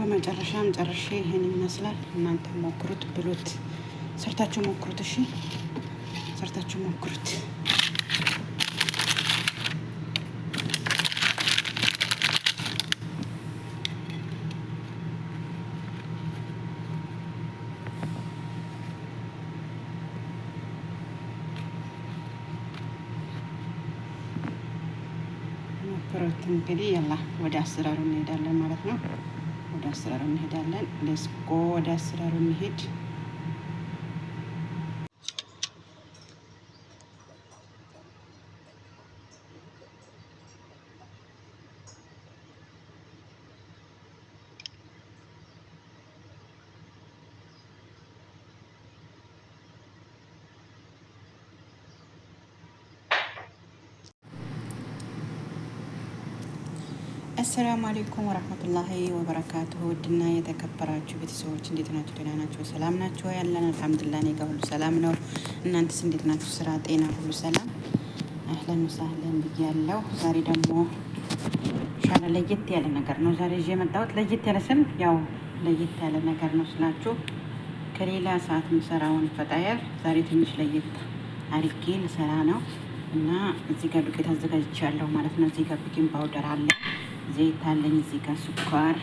በመጨረሻም ጨርሼ ይሄን ይመስላል። እናንተ ሞክሩት፣ ብሉት፣ ሰርታችሁ ሞክሩት። እሺ ሰርታችሁ ሞክሩት። ሞክሩት። እንግዲህ ያላ ወደ አሰራሩ እንሄዳለን ማለት ነው። ወደ አሰራሩ እንሄዳለን። ሌስኮ ወደ አሰራሩ እንሄድ። አሰላሙ አለይኩም ወራህመቱላሂ ወበረካቱሁ። ውድና የተከበራችሁ ቤተሰቦች እንዴት ናችሁ? ደህና ናችሁ? ሰላም ናችሁ? ያለን አልሐምዱሊላህ፣ እኔ ጋር ሁሉ ሰላም ነው። እናንተስ እንዴት ናችሁ? ስራ፣ ጤና ሁሉ ሰላም? አህለን ወሰህለን ብያለሁ። ዛሬ ደግሞ ሻለ ለየት ያለ ነገር ነው ዛሬ ይዤ የመጣሁት። ለየት ያለ ስም ያው ለየት ያለ ነገር ነው ስላችሁ ከሌላ ሰዓት የምሰራውን ፈጣየር ዛሬ ትንሽ ለየት አድርጌ ልሰራ ነው እና እዚህ ጋር ዱቄት አዘጋጅቻለሁ ማለት ነው። እዚህ ጋር ቤኪንግ ፓውደር አለ፣ ዘይት አለኝ፣ እዚህ ጋር ስኳር፣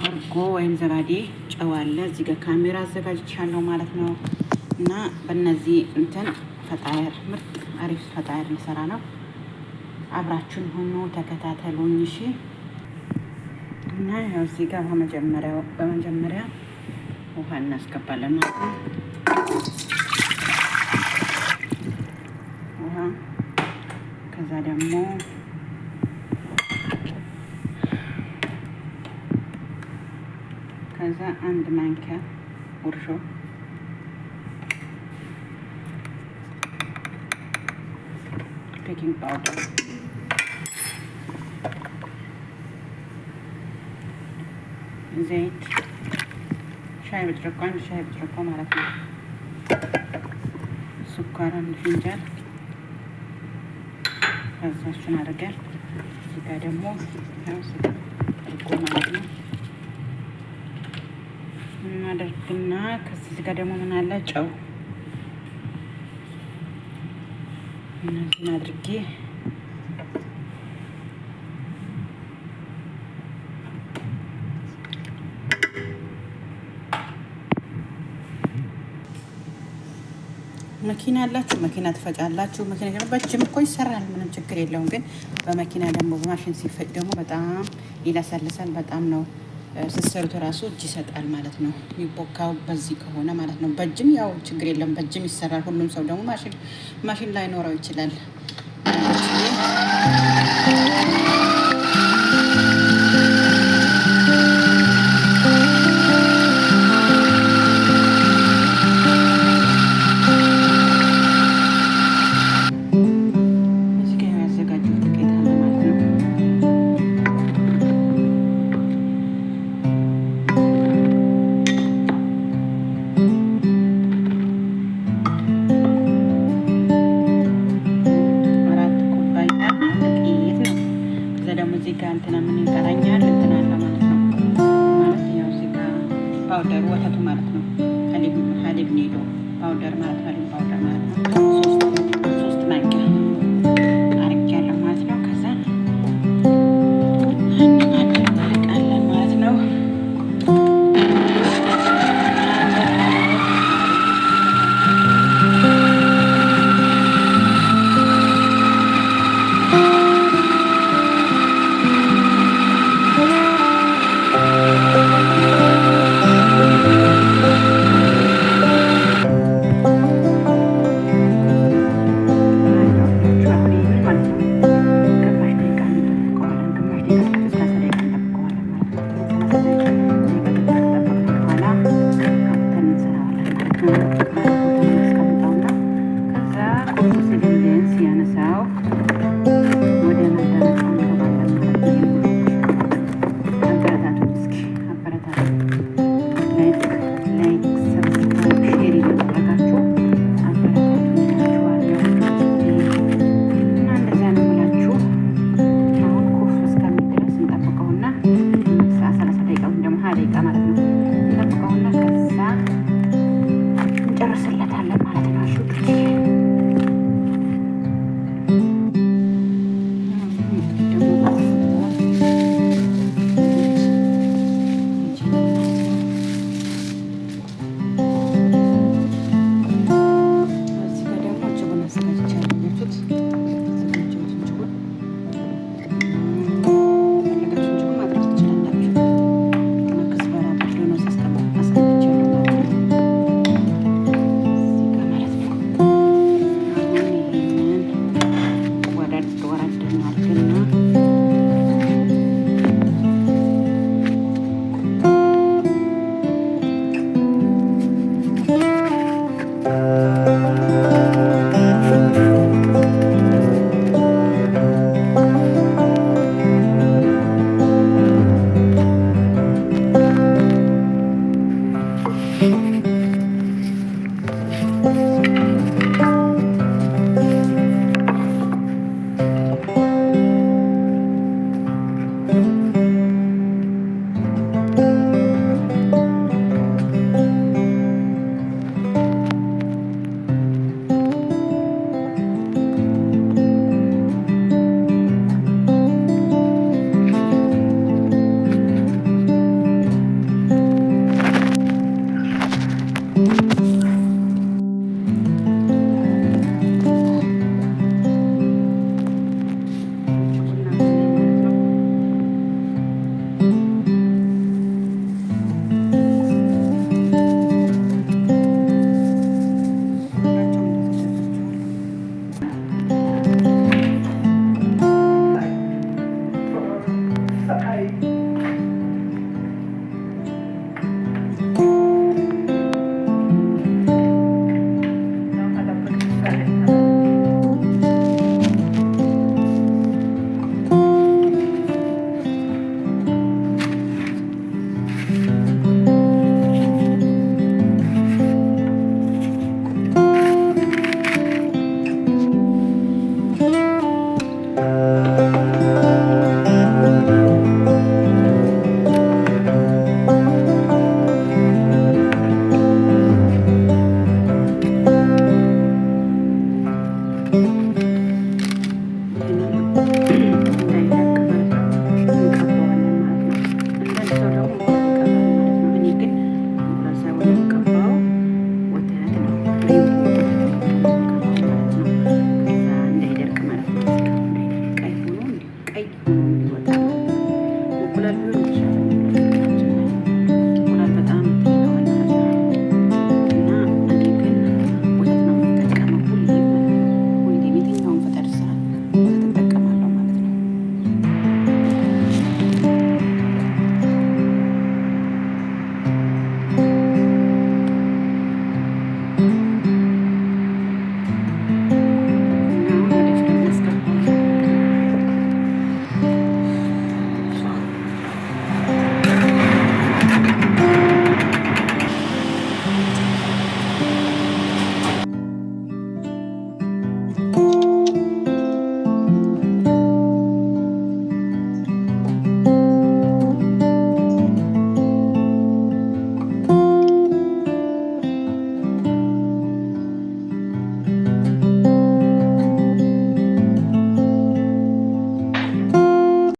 እርጎ ወይም ዘባዴ፣ ጨው አለ። እዚህ ጋር ካሜራ አዘጋጅቻለሁ ማለት ነው እና በእነዚህ እንትን ፈጣየር ምርጥ አሪፍ ፈጣየር ልሰራ ነው። አብራችሁን ሆኖ ተከታተሉኝ እሺ። እና ያው እዚህ ጋር በመጀመሪያ ውሃ እናስገባለን ማለት ነው። ውሃ ከዛ ደግሞ አንድ ማንኪያ እርሾ፣ ቤኪንግ ፓውደር፣ ዘይት ሻይ ብርጭቆ፣ አንድ ሻይ ብርጭቆ ማለት ነው። ስኳር አንድ ፍንጃል። ከዛ እሱን አድርገን እዚህ ጋር ደግሞ እርጎ ማለት ነው እናደርግና ከዚህ ጋር ደግሞ ምን አለ ጨው፣ እነዚህን አድርጌ መኪና አላችሁ መኪና ትፈጫላችሁ። መኪና ደግሞ በእጅም እኮ ይሰራል፣ ምንም ችግር የለውም። ግን በመኪና ደግሞ በማሽን ሲፈጭ ደግሞ በጣም ይለሰልሳል። በጣም ነው ስትሰሩት ራሱ እጅ ይሰጣል ማለት ነው። የሚቦካው በዚህ ከሆነ ማለት ነው። በእጅም ያው ችግር የለም፣ በእጅም ይሰራል። ሁሉም ሰው ደግሞ ማሽን ላይኖረው ይችላል።